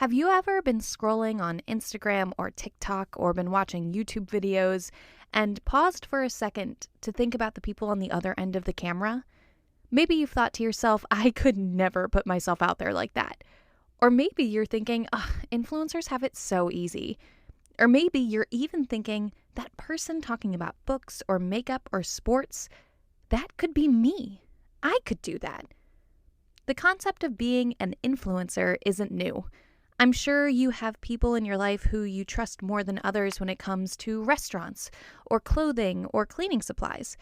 Have you ever been scrolling on Instagram or TikTok or been watching YouTube videos and paused for a second to think about the people on the other end of the camera? Maybe you've thought to yourself, I could never put myself out there like that. Or maybe you're thinking, ugh, influencers have it so easy. Or maybe you're even thinking, that person talking about books or makeup or sports, that could be me. I could do that. The concept of being an influencer isn't new. I'm sure you have people in your life who you trust more than others when it comes to restaurants or clothing or cleaning supplies.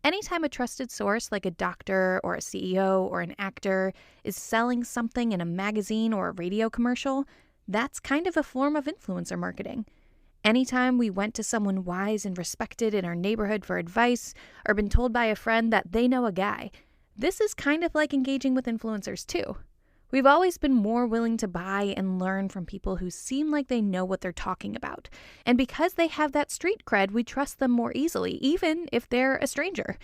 Anytime a trusted source like a doctor or a CEO or an actor is selling something in a magazine or a radio commercial, that's kind of a form of influencer marketing. Anytime we went to someone wise and respected in our neighborhood for advice or been told by a friend that they know a guy, this is kind of like engaging with influencers too. We've always been more willing to buy and learn from people who seem like they know what they're talking about. And because they have that street cred, we trust them more easily, even if they're a stranger.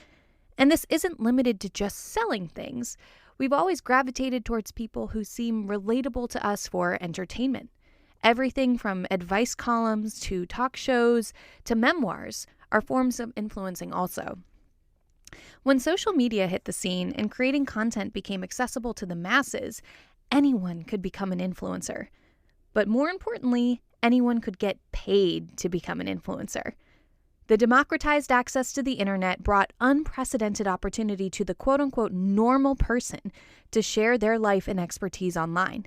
And this isn't limited to just selling things. We've always gravitated towards people who seem relatable to us for entertainment. Everything from advice columns to talk shows to memoirs are forms of influencing also. When social media hit the scene and creating content became accessible to the masses, anyone could become an influencer. But more importantly, anyone could get paid to become an influencer. The democratized access to the internet brought unprecedented opportunity to the quote-unquote normal person to share their life and expertise online.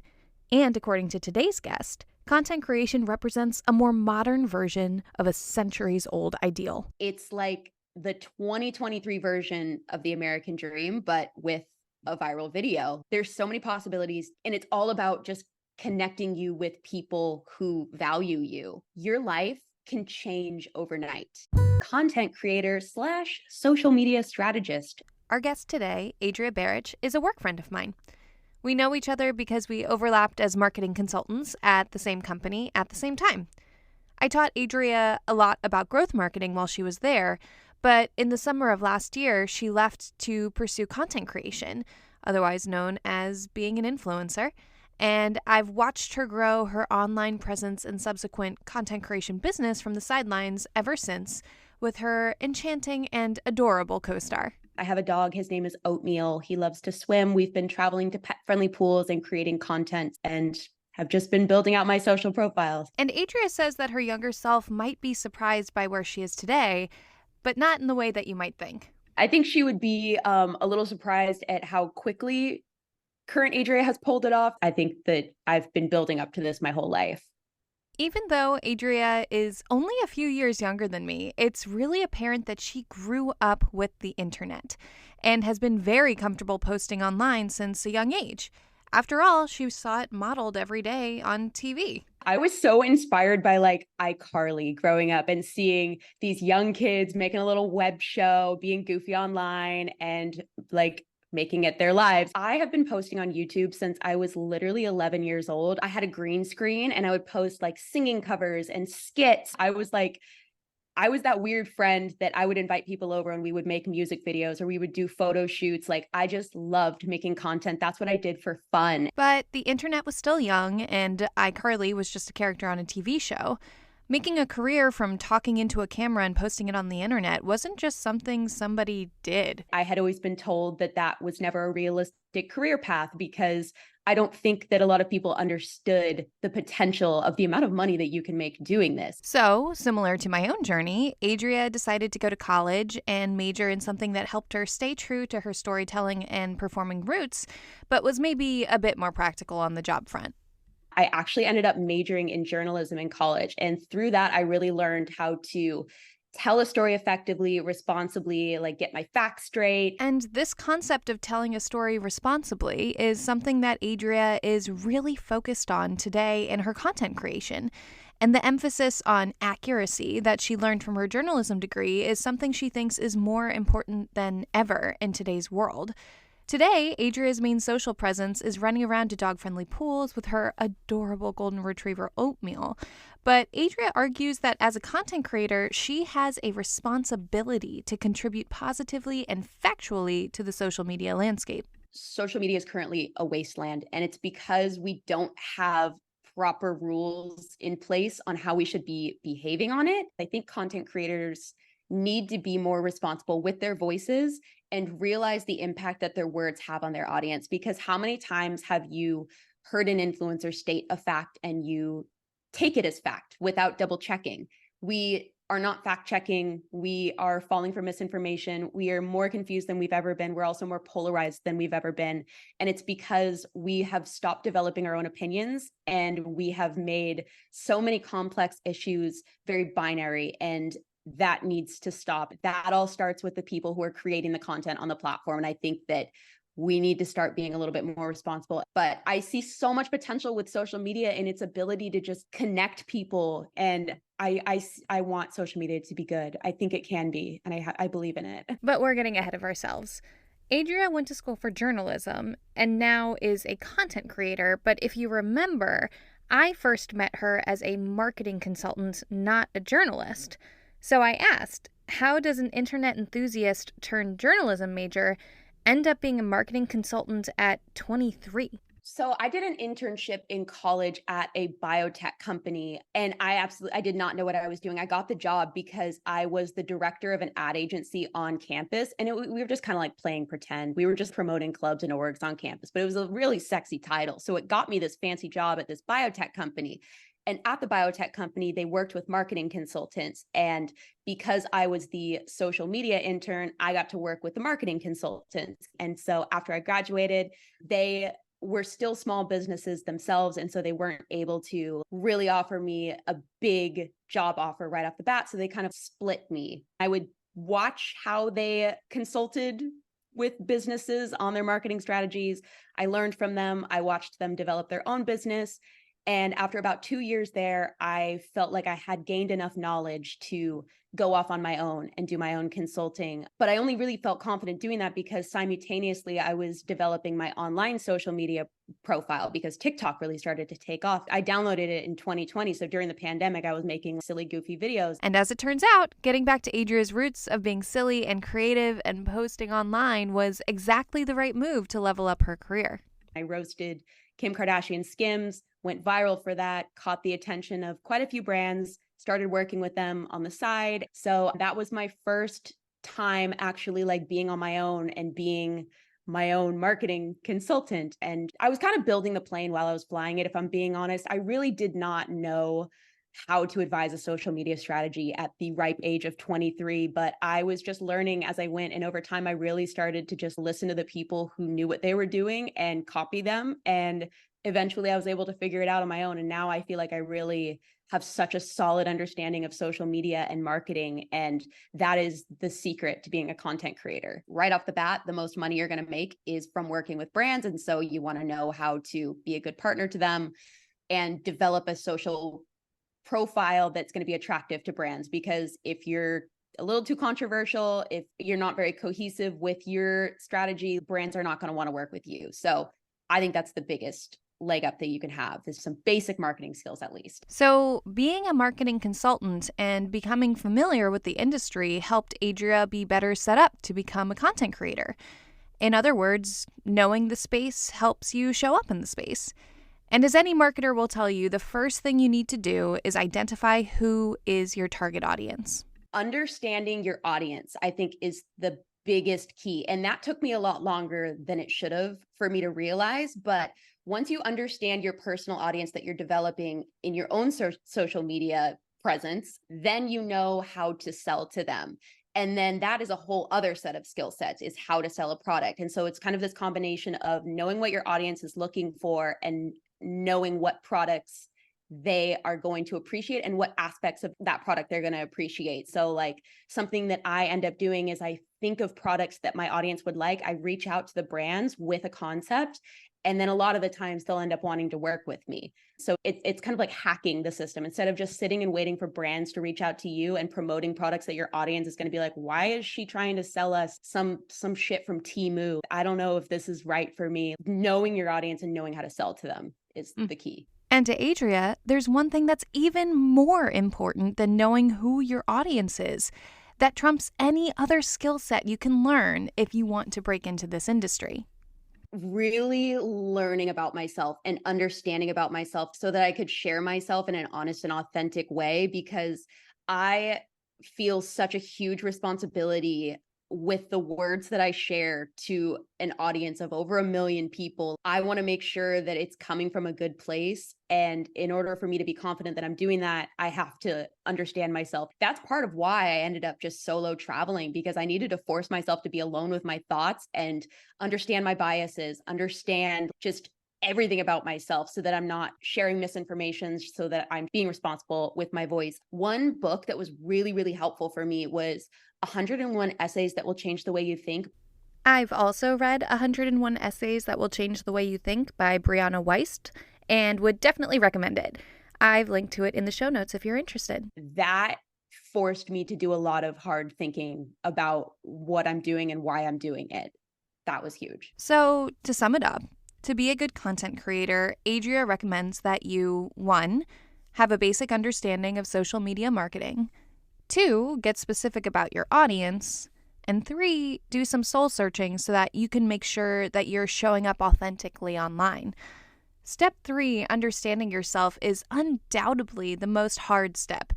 And according to today's guest, content creation represents a more modern version of a centuries-old ideal. It's like the 2023 version of the American dream, but with a viral video. There's so many possibilities, and it's all about just connecting you with people who value you. Your life can change overnight. Content creator / social media strategist. Our guest today, Adria Barrett, is a work friend of mine. We know each other because we overlapped as marketing consultants at the same company at the same time. I taught Adria a lot about growth marketing while she was there, but in the summer of last year, she left to pursue content creation, otherwise known as being an influencer, and I've watched her grow her online presence and subsequent content creation business from the sidelines ever since, with her enchanting and adorable co-star. I have a dog. His name is Oatmeal. He loves to swim. We've been traveling to pet-friendly pools and creating content and have just been building out my social profiles. And Adria says that her younger self might be surprised by where she is today, but not in the way that you might think. I think she would be a little surprised at how quickly current Adria has pulled it off. I think that I've been building up to this my whole life. Even though Adria is only a few years younger than me, it's really apparent that she grew up with the internet and has been very comfortable posting online since a young age. After all, she saw it modeled every day on TV. I was so inspired by iCarly growing up and seeing these young kids making a little web show, being goofy online and making it their lives. I have been posting on YouTube since I was literally 11 years old. I had a green screen and I would post singing covers and skits. I was that weird friend that I would invite people over and we would make music videos or we would do photo shoots. I just loved making content. That's what I did for fun. But the internet was still young and iCarly was just a character on a TV show. Making a career from talking into a camera and posting it on the internet wasn't just something somebody did. I had always been told that that was never a realistic career path because I don't think that a lot of people understood the potential of the amount of money that you can make doing this. So, similar to my own journey, Adria decided to go to college and major in something that helped her stay true to her storytelling and performing roots, but was maybe a bit more practical on the job front. I actually ended up majoring in journalism in college. And through that, I really learned how to tell a story effectively, responsibly, get my facts straight. And this concept of telling a story responsibly is something that Adria is really focused on today in her content creation. And the emphasis on accuracy that she learned from her journalism degree is something she thinks is more important than ever in today's world. Today, Adria's main social presence is running around to dog-friendly pools with her adorable golden retriever Oatmeal. But Adria argues that as a content creator, she has a responsibility to contribute positively and factually to the social media landscape. Social media is currently a wasteland, and it's because we don't have proper rules in place on how we should be behaving on it. I think content creators need to be more responsible with their voices and realize the impact that their words have on their audience. Because how many times have you heard an influencer state a fact and you take it as fact without double checking? We are not fact checking. We are falling for misinformation. We are more confused than we've ever been. We're also more polarized than we've ever been. And it's because we have stopped developing our own opinions, and we have made so many complex issues very binary, and that needs to stop. That all starts with the people who are creating the content on the platform. And I think that we need to start being a little bit more responsible. But I see so much potential with social media and its ability to just connect people. And I want social media to be good. I think it can be, and I believe in it. But we're getting ahead of ourselves. Adria went to school for journalism and now is a content creator. But if you remember, I first met her as a marketing consultant, not a journalist. So I asked, how does an internet enthusiast turned journalism major end up being a marketing consultant at 23? So I did an internship in college at a biotech company, and I did not know what I was doing. I got the job because I was the director of an ad agency on campus, and we were just kind of like playing pretend. We were just promoting clubs and orgs on campus, but it was a really sexy title. So it got me this fancy job at this biotech company. And at the biotech company, they worked with marketing consultants. And because I was the social media intern, I got to work with the marketing consultants. And so after I graduated, they were still small businesses themselves. And so they weren't able to really offer me a big job offer right off the bat. So they kind of split me. I would watch how they consulted with businesses on their marketing strategies. I learned from them. I watched them develop their own business. And after about 2 years there, I felt like I had gained enough knowledge to go off on my own and do my own consulting. But I only really felt confident doing that because simultaneously I was developing my online social media profile because TikTok really started to take off. I downloaded it in 2020. So during the pandemic, I was making silly, goofy videos. And as it turns out, getting back to Adria's roots of being silly and creative and posting online was exactly the right move to level up her career. I roasted Kim Kardashian Skims, went viral for that, caught the attention of quite a few brands, started working with them on the side. So that was my first time actually like being on my own and being my own marketing consultant. And I was kind of building the plane while I was flying it, if I'm being honest. I really did not know how to advise a social media strategy at the ripe age of 23, but I was just learning as I went. And over time, I really started to just listen to the people who knew what they were doing and copy them. And eventually I was able to figure it out on my own. And now I feel like I really have such a solid understanding of social media and marketing. And that is the secret to being a content creator. Right off the bat, the most money you're going to make is from working with brands. And so you want to know how to be a good partner to them and develop a social profile that's going to be attractive to brands. Because if you're a little too controversial, if you're not very cohesive with your strategy, brands are not going to want to work with you. So I think that's the biggest leg up that you can have, is some basic marketing skills at least. So being a marketing consultant and becoming familiar with the industry helped Adria be better set up to become a content creator. In other words, knowing the space helps you show up in the space. And as any marketer will tell you, the first thing you need to do is identify who is your target audience. Understanding your audience, I think, is the biggest key. And that took me a lot longer than it should have for me to realize. But once you understand your personal audience that you're developing in your own social media presence, then you know how to sell to them. And then that is a whole other set of skill sets, is how to sell a product. And so it's kind of this combination of knowing what your audience is looking for and knowing what products they are going to appreciate and what aspects of that product they're going to appreciate. So like something that I end up doing is I think of products that my audience would like. I reach out to the brands with a concept, and then a lot of the times they'll end up wanting to work with me. So it's kind of like hacking the system. Instead of just sitting and waiting for brands to reach out to you and promoting products that your audience is going to be like, why is she trying to sell us some shit from Temu? I don't know if this is right for me. Knowing your audience and knowing how to sell to them is the key. And to Adria, there's one thing that's even more important than knowing who your audience is, that trumps any other skill set you can learn if you want to break into this industry. Really learning about myself and understanding about myself so that I could share myself in an honest and authentic way, because I feel such a huge responsibility with the words that I share to an audience of over 1 million people. I want to make sure that it's coming from a good place. And in order for me to be confident that I'm doing that, I have to understand myself. That's part of why I ended up just solo traveling, because I needed to force myself to be alone with my thoughts and understand my biases, understand just everything about myself so that I'm not sharing misinformation, so that I'm being responsible with my voice. One book that was really, really helpful for me was 101 Essays That Will Change the Way You Think. I've also read 101 Essays That Will Change the Way You Think by Brianna Weist and would definitely recommend it. I've linked to it in the show notes if you're interested. That forced me to do a lot of hard thinking about what I'm doing and why I'm doing it. That was huge. So, to sum it up, to be a good content creator, Adria recommends that you 1. Have a basic understanding of social media marketing, 2. Get specific about your audience, and 3. Do some soul searching so that you can make sure that you're showing up authentically online. Step 3, understanding yourself, is undoubtedly the most hard step,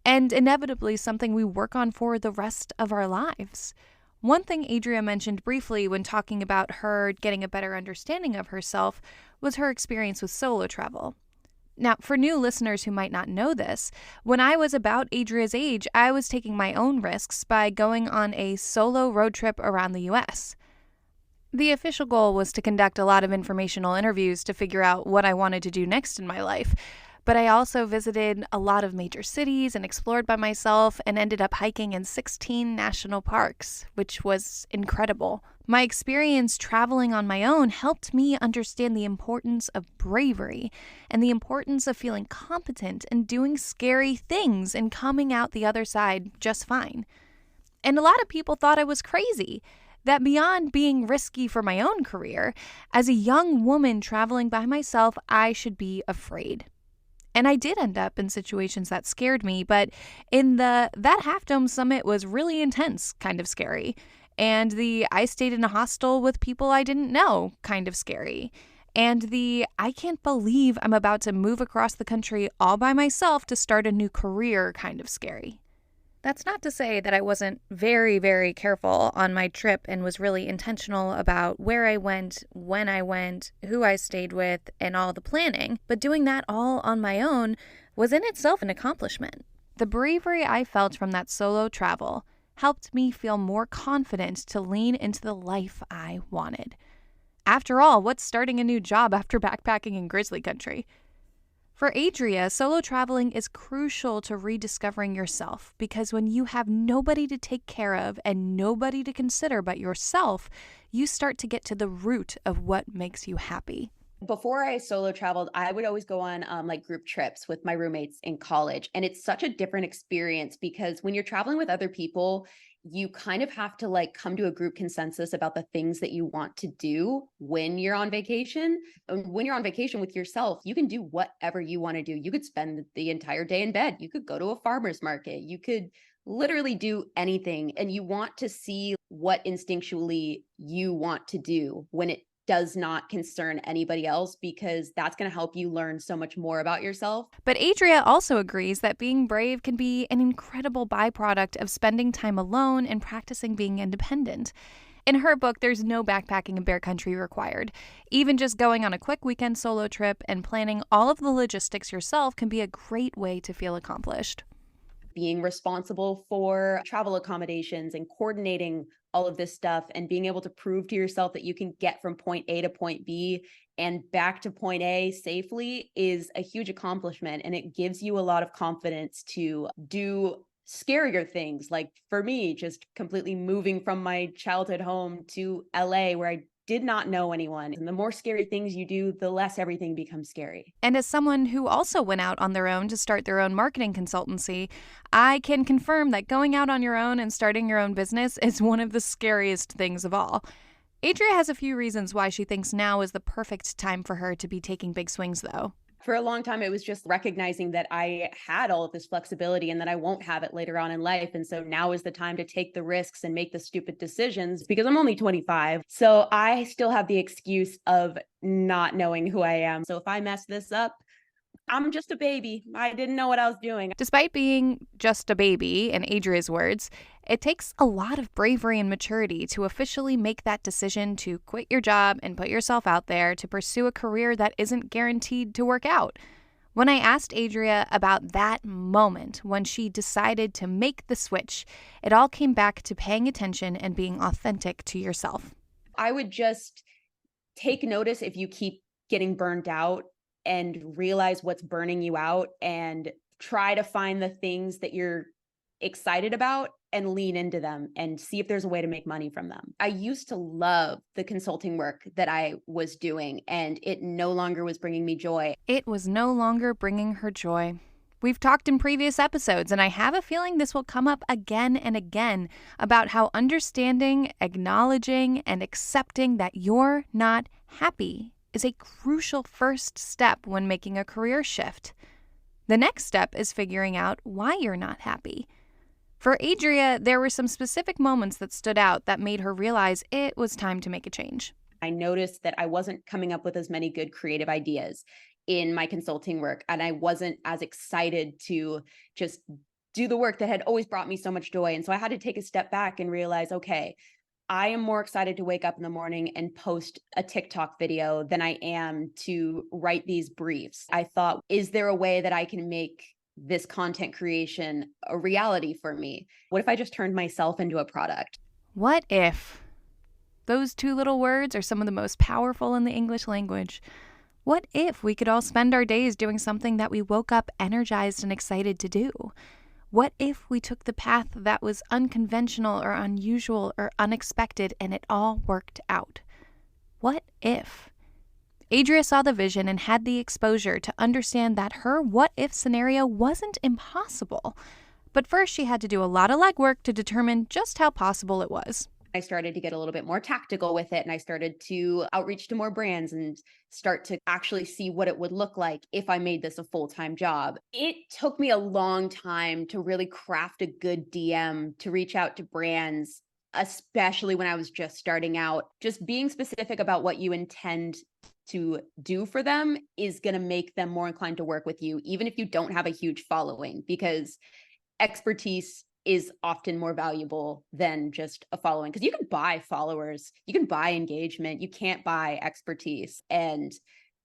and inevitably something we work on for the rest of our lives. One thing Adria mentioned briefly when talking about her getting a better understanding of herself was her experience with solo travel. Now, for new listeners who might not know this, when I was about Adria's age, I was taking my own risks by going on a solo road trip around the US. The official goal was to conduct a lot of informational interviews to figure out what I wanted to do next in my life, but I also visited a lot of major cities and explored by myself and ended up hiking in 16 national parks, which was incredible. My experience traveling on my own helped me understand the importance of bravery and the importance of feeling competent and doing scary things and coming out the other side just fine. And a lot of people thought I was crazy, that beyond being risky for my own career, as a young woman traveling by myself, I should be afraid. And I did end up in situations that scared me, but that Half Dome summit was really intense, kind of scary. And I stayed in a hostel with people I didn't know, kind of scary. And I can't believe I'm about to move across the country all by myself to start a new career, kind of scary. That's not to say that I wasn't very, very careful on my trip and was really intentional about where I went, when I went, who I stayed with, and all the planning. But doing that all on my own was in itself an accomplishment. The bravery I felt from that solo travel helped me feel more confident to lean into the life I wanted. After all, what's starting a new job after backpacking in grizzly country? For Adria, solo traveling is crucial to rediscovering yourself, because when you have nobody to take care of and nobody to consider but yourself, you start to get to the root of what makes you happy. Before I solo traveled, I would always go on like group trips with my roommates in college. And it's such a different experience, because when you're traveling with other people, you kind of have to like come to a group consensus about the things that you want to do when you're on vacation. And when you're on vacation with yourself, you can do whatever you want to do. You could spend the entire day in bed. You could go to a farmer's market. You could literally do anything. And you want to see what instinctually you want to do when it does not concern anybody else, because that's going to help you learn so much more about yourself. But Adria also agrees that being brave can be an incredible byproduct of spending time alone and practicing being independent. In her book, there's no backpacking in bear country required. Even just going on a quick weekend solo trip and planning all of the logistics yourself can be a great way to feel accomplished. Being responsible for travel accommodations and coordinating all of this stuff and being able to prove to yourself that you can get from point A to point B and back to point A safely is a huge accomplishment. And it gives you a lot of confidence to do scarier things. Like for me, just completely moving from my childhood home to LA, where I did not know anyone. And the more scary things you do, the less everything becomes scary. And as someone who also went out on their own to start their own marketing consultancy, I can confirm that going out on your own and starting your own business is one of the scariest things of all. Adria has a few reasons why she thinks now is the perfect time for her to be taking big swings, though. For a long time, it was just recognizing that I had all of this flexibility and that I won't have it later on in life. And so now is the time to take the risks and make the stupid decisions because I'm only 25. So I still have the excuse of not knowing who I am. So if I mess this up, I'm just a baby. I didn't know what I was doing. Despite being just a baby, in Adria's words, it takes a lot of bravery and maturity to officially make that decision to quit your job and put yourself out there to pursue a career that isn't guaranteed to work out. When I asked Adria about that moment when she decided to make the switch, it all came back to paying attention and being authentic to yourself. I would just take notice if you keep getting burned out and realize what's burning you out and try to find the things that you're excited about and lean into them and see if there's a way to make money from them. I used to love the consulting work that I was doing, and it no longer was bringing me joy. It was no longer bringing her joy. We've talked in previous episodes, and I have a feeling this will come up again and again about how understanding, acknowledging, and accepting that you're not happy is a crucial first step when making a career shift. The next step is figuring out why you're not happy. For Adria, there were some specific moments that stood out that made her realize it was time to make a change. I noticed that I wasn't coming up with as many good creative ideas in my consulting work, and I wasn't as excited to just do the work that had always brought me so much joy. And so I had to take a step back and realize, okay, I am more excited to wake up in the morning and post a TikTok video than I am to write these briefs. I thought, is there a way that I can make this content creation a reality for me? What if I just turned myself into a product? What if? Those two little words are some of the most powerful in the English language. What if we could all spend our days doing something that we woke up energized and excited to do? What if we took the path that was unconventional or unusual or unexpected and it all worked out? What if? Adria saw the vision and had the exposure to understand that her what-if scenario wasn't impossible. But first, she had to do a lot of legwork to determine just how possible it was. I started to get a little bit more tactical with it, and I started to outreach to more brands and start to actually see what it would look like if I made this a full-time job. It took me a long time to really craft a good DM to reach out to brands, especially when I was just starting out. Just being specific about what you intend to do for them is going to make them more inclined to work with you, even if you don't have a huge following, because expertise is often more valuable than just a following. Because you can buy followers, you can buy engagement, you can't buy expertise. And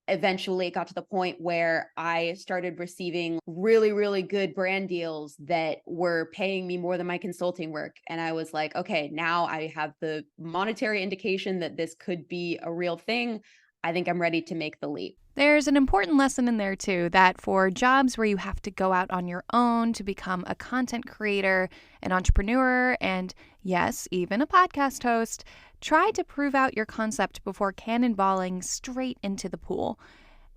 eventually it got to the point where I started receiving really, really good brand deals that were paying me more than my consulting work. And I was like, okay, now I have the monetary indication that this could be a real thing. I think I'm ready to make the leap. There's an important lesson in there, too, that for jobs where you have to go out on your own to become a content creator, an entrepreneur, and yes, even a podcast host, try to prove out your concept before cannonballing straight into the pool.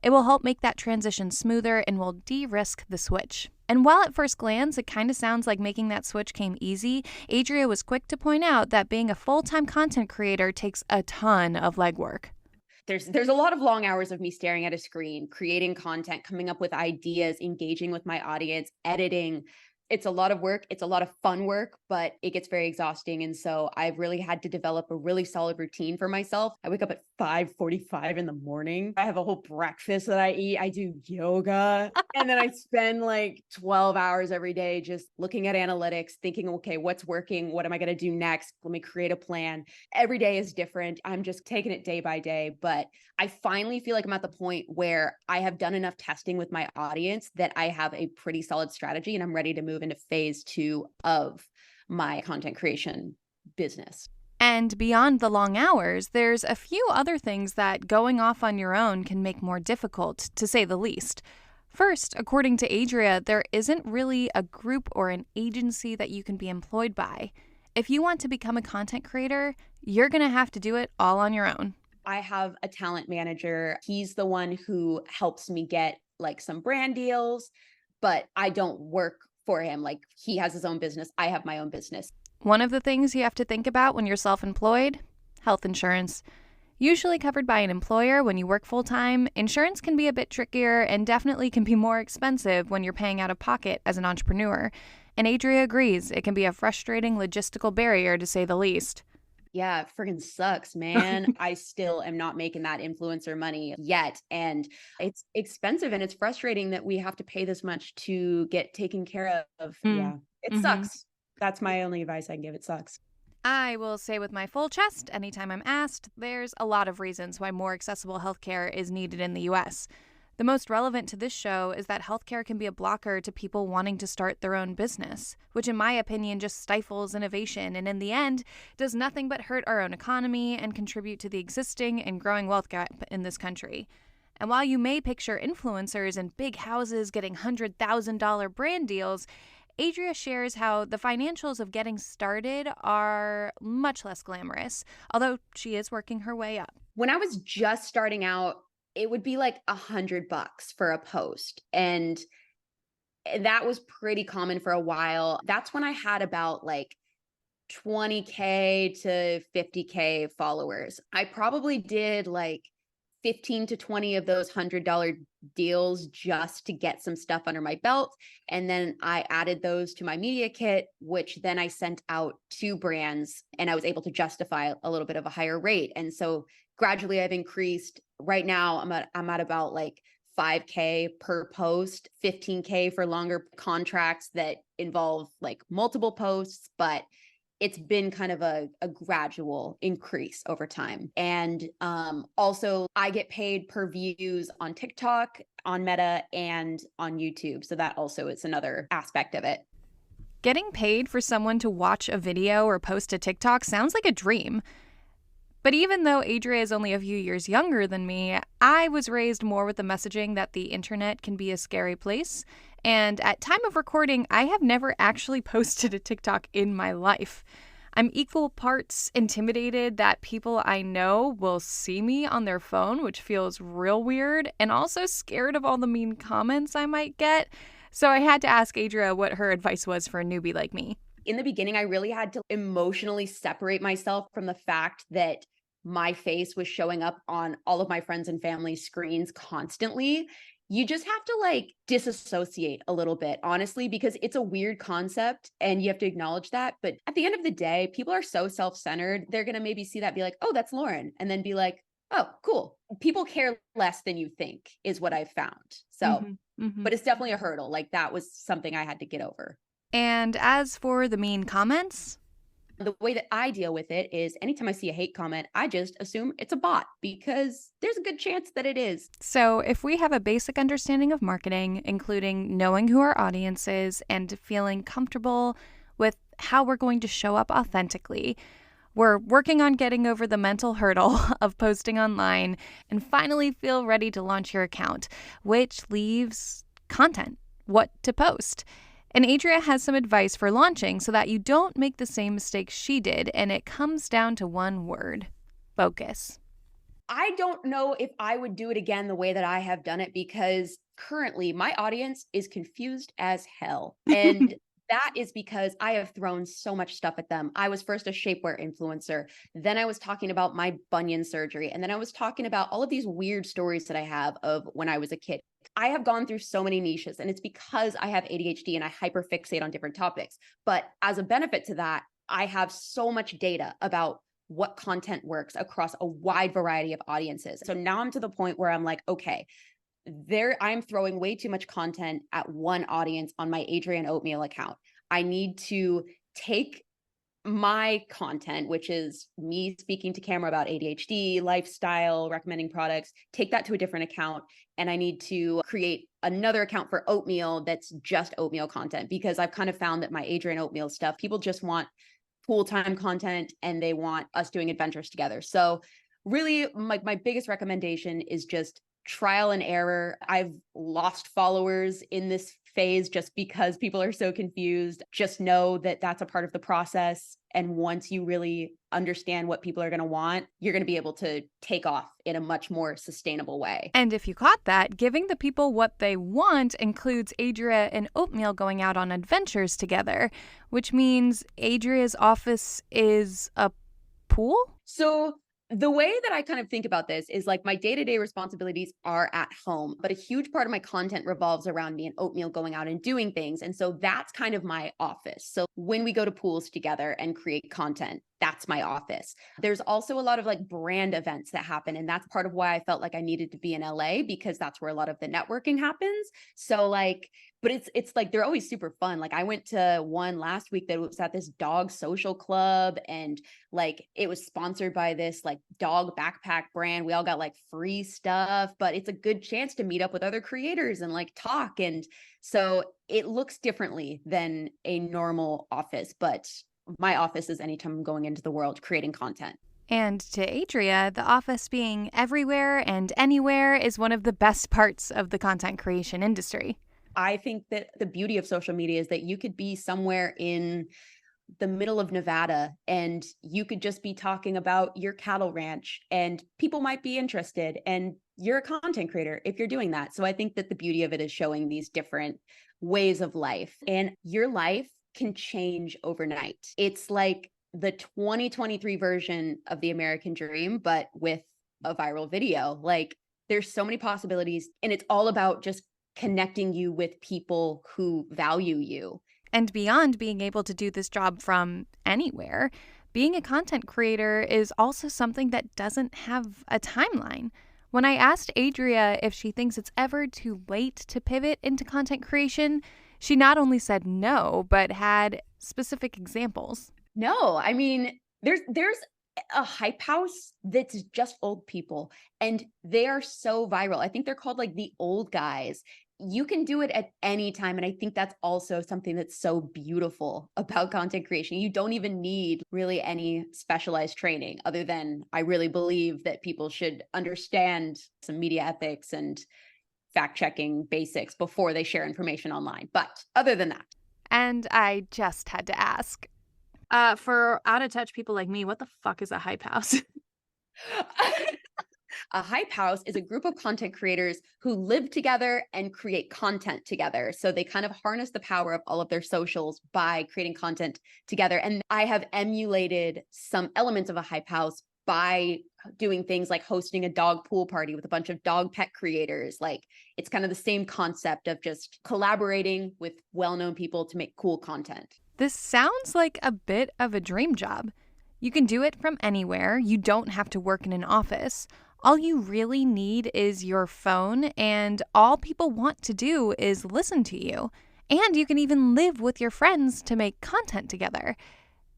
It will help make that transition smoother and will de-risk the switch. And while at first glance, it kind of sounds like making that switch came easy, Adria was quick to point out that being a full-time content creator takes a ton of legwork. There's a lot of long hours of me staring at a screen, creating content, coming up with ideas, engaging with my audience, editing. It's a lot of work. It's a lot of fun work, but it gets very exhausting. And so I've really had to develop a really solid routine for myself. I wake up at 5:45 in the morning. I have a whole breakfast that I eat. I do yoga. And then I spend like 12 hours every day just looking at analytics, thinking, okay, what's working? What am I going to do next? Let me create a plan. Every day is different. I'm just taking it day by day. But I finally feel like I'm at the point where I have done enough testing with my audience that I have a pretty solid strategy and I'm ready to move into phase 2 of my content creation business. And beyond the long hours, there's a few other things that going off on your own can make more difficult, to say the least. First, according to Adria, there isn't really a group or an agency that you can be employed by. If you want to become a content creator, you're going to have to do it all on your own. I have a talent manager. He's the one who helps me get like some brand deals, but I don't work for him. Like he has his own business. I have my own business. One of the things you have to think about when you're self-employed, health insurance. Usually covered by an employer when you work full time, insurance can be a bit trickier and definitely can be more expensive when you're paying out of pocket as an entrepreneur. And Adria agrees, it can be a frustrating logistical barrier to say the least. Yeah, it friggin' sucks, man. I still am not making that influencer money yet. And it's expensive and it's frustrating that we have to pay this much to get taken care of. Mm. Yeah, it Mm-hmm. sucks. That's my only advice I can give. It sucks. I will say with my full chest, anytime I'm asked, there's a lot of reasons why more accessible healthcare is needed in the US. The most relevant to this show is that healthcare can be a blocker to people wanting to start their own business, which, in my opinion, just stifles innovation and, in the end, does nothing but hurt our own economy and contribute to the existing and growing wealth gap in this country. And while you may picture influencers in big houses getting $100,000 brand deals, Adria shares how the financials of getting started are much less glamorous, although she is working her way up. When I was just starting out, it would be like $100 for a post. And that was pretty common for a while. That's when I had about like 20K to 50K followers. I probably did like 15 to 20 of those $100 deals just to get some stuff under my belt. And then I added those to my media kit, which then I sent out to brands and I was able to justify a little bit of a higher rate. And so gradually I've increased. Right now I'm at about like 5K per post, 15K for longer contracts that involve like multiple posts, but it's been kind of a gradual increase over time. And also, I get paid per views on TikTok, on Meta, and on YouTube. So that also is another aspect of it. Getting paid for someone to watch a video or post a TikTok sounds like a dream. But even though Adria is only a few years younger than me, I was raised more with the messaging that the internet can be a scary place. And at time of recording, I have never actually posted a TikTok in my life. I'm equal parts intimidated that people I know will see me on their phone, which feels real weird, and also scared of all the mean comments I might get. So I had to ask Adria what her advice was for a newbie like me. In the beginning, I really had to emotionally separate myself from the fact that my face was showing up on all of my friends and family screens constantly. You just have to like disassociate a little bit, honestly, because it's a weird concept and you have to acknowledge that. But at the end of the day, people are so self-centered. They're going to maybe see that, be like, oh, that's Lauren. And then be like, oh, cool. People care less than you think is what I've found. So, but it's definitely a hurdle. Like that was something I had to get over. And as for the mean comments, the way that I deal with it is anytime I see a hate comment, I just assume it's a bot because there's a good chance that it is. So, if we have a basic understanding of marketing, including knowing who our audience is and feeling comfortable with how we're going to show up authentically, we're working on getting over the mental hurdle of posting online and finally feel ready to launch your account, which leaves content, what to post. And Adria has some advice for launching so that you don't make the same mistakes she did, and it comes down to one word: focus. I don't know if I would do it again the way that I have done it because currently my audience is confused as hell. And that is because I have thrown so much stuff at them. I was first a shapewear influencer. Then I was talking about my bunion surgery. And then I was talking about all of these weird stories that I have of when I was a kid. I have gone through so many niches, and it's because I have ADHD and I hyperfixate on different topics. But as a benefit to that, I have so much data about what content works across a wide variety of audiences. So now I'm to the point where I'm like, okay, I'm throwing way too much content at one audience on my Adrian Oatmeal account. I need to take my content, which is me speaking to camera about ADHD, lifestyle, recommending products, take that to a different account. And I need to create another account for oatmeal that's just oatmeal content, because I've kind of found that my Adrian Oatmeal stuff, people just want full-time content and they want us doing adventures together. So really, my biggest recommendation is just trial and error. I've lost followers in this phase just because people are so confused. Just know that that's a part of the process. And once you really understand what people are going to want, you're going to be able to take off in a much more sustainable way. And if you caught that, giving the people what they want includes Adria and Oatmeal going out on adventures together, which means Adria's office is a pool? So The way that I kind of think about this is like my day-to-day responsibilities are at home, but a huge part of my content revolves around me and Oatmeal going out and doing things. And so that's kind of my office. So when we go to pools together and create content, that's my office. There's also a lot of like brand events that happen. And that's part of why I felt like I needed to be in LA, because that's where a lot of the networking happens. So like, but it's like they're always super fun. Like I went to one last week that was at this dog social club, and like it was sponsored by this like dog backpack brand. We all got like free stuff, but it's a good chance to meet up with other creators and like talk. And so it looks differently than a normal office, but my office is anytime I'm going into the world creating content. And to Adria, the office being everywhere and anywhere is one of the best parts of the content creation industry. I think that the beauty of social media is that you could be somewhere in the middle of Nevada and you could just be talking about your cattle ranch and people might be interested, and you're a content creator if you're doing that. So I think that the beauty of it is showing these different ways of life, and your life can change overnight. It's like the 2023 version of the American dream, but with a viral video. Like there's so many possibilities, and it's all about just connecting you with people who value you. And beyond being able to do this job from anywhere, being a content creator is also something that doesn't have a timeline. When I asked Adria if she thinks it's ever too late to pivot into content creation, she not only said no, but had specific examples. No, I mean, there's a hype house that's just old people, and they are so viral. I think they're called like the old guys. You can do it at any time. And I think that's also something that's so beautiful about content creation. You don't even need really any specialized training, other than I really believe that people should understand some media ethics and fact checking basics before they share information online. But other than that, And I just had to ask, for out of touch people like me, what the fuck is a hype house? a hype house is a group of content creators who live together and create content together. So they kind of harness the power of all of their socials by creating content together. And I have emulated some elements of a hype house by doing things like hosting a dog pool party with a bunch of dog pet creators. Like it's kind of the same concept of just collaborating with well-known people to make cool content. This sounds like a bit of a dream job. You can do it from anywhere. You don't have to work in an office. All you really need is your phone, and all people want to do is listen to you. And you can even live with your friends to make content together.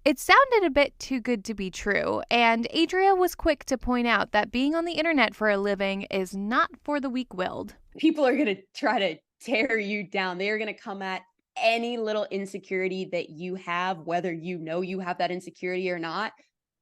It sounded a bit too good to be true, and Adria was quick to point out that being on the internet for a living is not for the weak-willed. People are going to try to tear you down. They are going to come at any little insecurity that you have, whether you know you have that insecurity or not.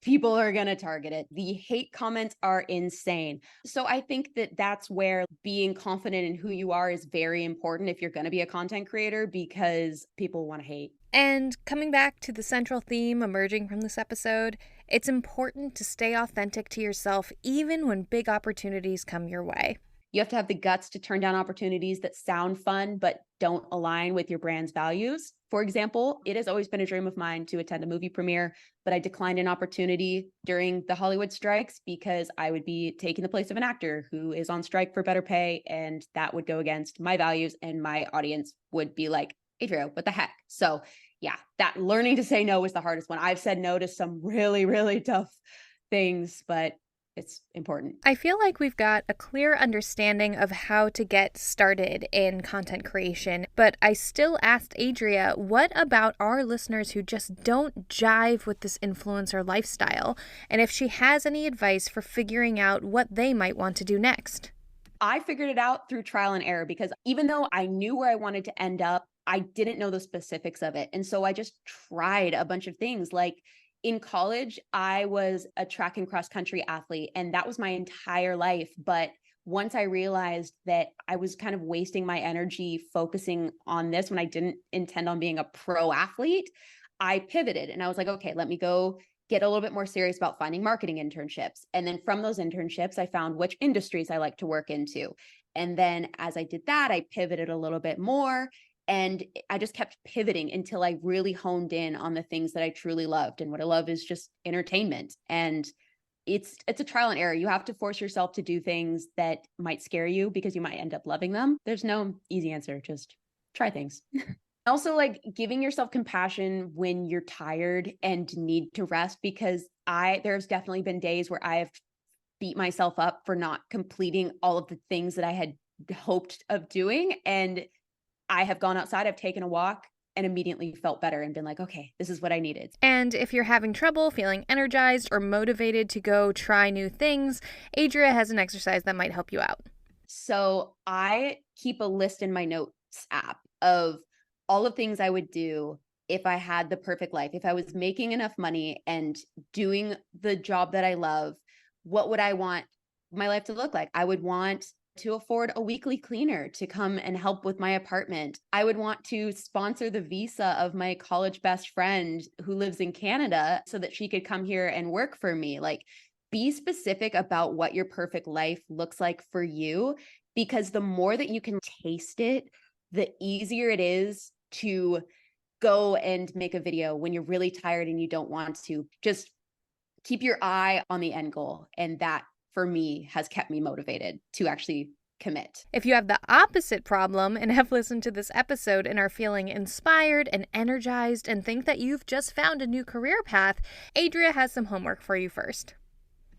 People are going to target it. The hate comments are insane. So I think that that's where being confident in who you are is very important if you're going to be a content creator, because people want to hate. And coming back to the central theme emerging from this episode, it's important to stay authentic to yourself even when big opportunities come your way. You have to have the guts to turn down opportunities that sound fun but don't align with your brand's values. For example, it has always been a dream of mine to attend a movie premiere, but I declined an opportunity during the Hollywood strikes because I would be taking the place of an actor who is on strike for better pay, and that would go against my values, and my audience would be like, Adria, what the heck? So yeah, that learning to say no was the hardest one. I've said no to some really, really tough things, but it's important. I feel like we've got a clear understanding of how to get started in content creation, but I still asked Adria, what about our listeners who just don't jive with this influencer lifestyle, and if she has any advice for figuring out what they might want to do next. I figured it out through trial and error, because even though I knew where I wanted to end up, I didn't know the specifics of it. And so I just tried a bunch of things. Like in college, I was a track and cross country athlete, and that was my entire life. But once I realized that I was kind of wasting my energy focusing on this when I didn't intend on being a pro athlete, I pivoted and I was like, okay, let me go get a little bit more serious about finding marketing internships. And then from those internships, I found which industries I like to work into. And then as I did that, I pivoted a little bit more. And I just kept pivoting until I really honed in on the things that I truly loved. And what I love is just entertainment. And it's a trial and error. You have to force yourself to do things that might scare you because you might end up loving them. There's no easy answer. Just try things. Also, like giving yourself compassion when you're tired and need to rest, because there's definitely been days where I have beat myself up for not completing all of the things that I had hoped of doing. And I have gone outside, I've taken a walk and immediately felt better and been like, okay, this is what I needed. And if you're having trouble feeling energized or motivated to go try new things, Adria has an exercise that might help you out. So I keep a list in my notes app of all of things I would do if I had the perfect life. If I was making enough money and doing the job that I love, what would I want my life to look like? I would want to afford a weekly cleaner to come and help with my apartment. I would want to sponsor the visa of my college best friend who lives in Canada so that she could come here and work for me. Like, be specific about what your perfect life looks like for you, because the more that you can taste it, the easier it is to go and make a video when you're really tired and you don't want to. Just keep your eye on the end goal. And that, for me, has kept me motivated to actually commit. If you have the opposite problem and have listened to this episode and are feeling inspired and energized and think that you've just found a new career path, Adria has some homework for you first.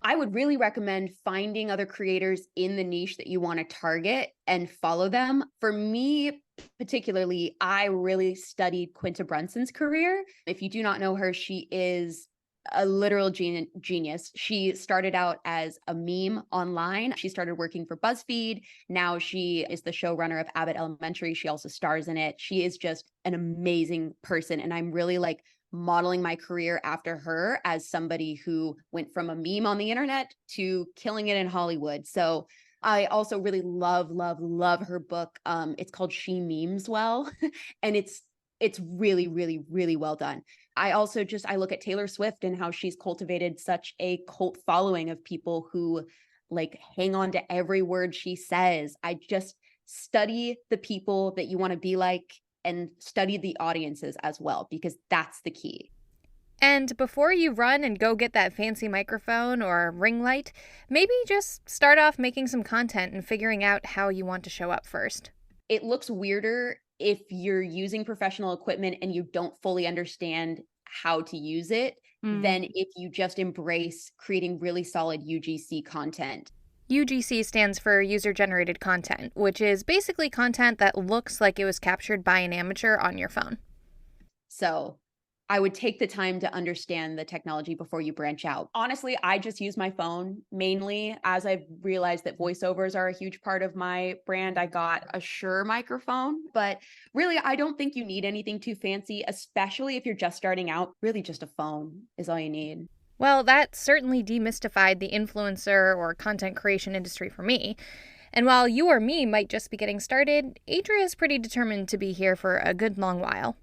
I would really recommend finding other creators in the niche that you want to target and follow them. For me, particularly, I really studied Quinta Brunson's career. If you do not know her, she is a literal genius. She started out as a meme online. She started working for BuzzFeed. Now she is the showrunner of Abbott Elementary. She also stars in it. She is just an amazing person. And I'm really like modeling my career after her as somebody who went from a meme on the internet to killing it in Hollywood. So I also really love her book. It's called She Memes Well, and it's really, really, really well done. I also I look at Taylor Swift and how she's cultivated such a cult following of people who like hang on to every word she says. I just study the people that you want to be like and study the audiences as well, because that's the key. And before you run and go get that fancy microphone or ring light, maybe just start off making some content and figuring out how you want to show up first. It looks weirder if you're using professional equipment and you don't fully understand how to use it than if you just embrace creating really solid UGC content. UGC stands for user-generated content, which is basically content that looks like it was captured by an amateur on your phone. So I would take the time to understand the technology before you branch out. Honestly, I just use my phone mainly. As I've realized that voiceovers are a huge part of my brand, I got a Shure microphone. But really, I don't think you need anything too fancy, especially if you're just starting out. Really, just a phone is all you need. Well, that certainly demystified the influencer or content creation industry for me. And while you or me might just be getting started, Adria is pretty determined to be here for a good long while.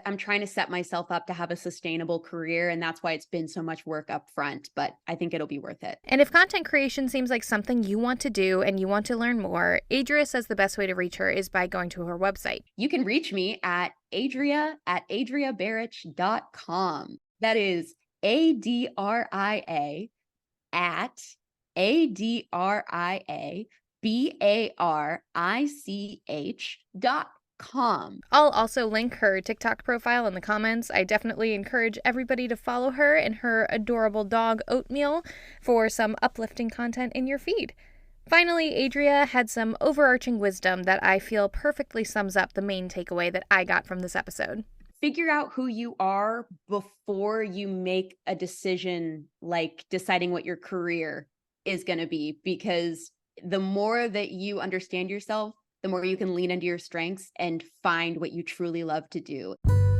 I'm trying to set myself up to have a sustainable career, and that's why it's been so much work up front, but I think it'll be worth it. And if content creation seems like something you want to do and you want to learn more, Adria says the best way to reach her is by going to her website. You can reach me at adriabarrett.com. That is ADRIA at ADRIABARICH.com. I'll also link her TikTok profile in the comments. I definitely encourage everybody to follow her and her adorable dog, Oatmeal, for some uplifting content in your feed. Finally, Adria had some overarching wisdom that I feel perfectly sums up the main takeaway that I got from this episode. Figure out who you are before you make a decision like deciding what your career is going to be, because the more that you understand yourself, the more you can lean into your strengths and find what you truly love to do.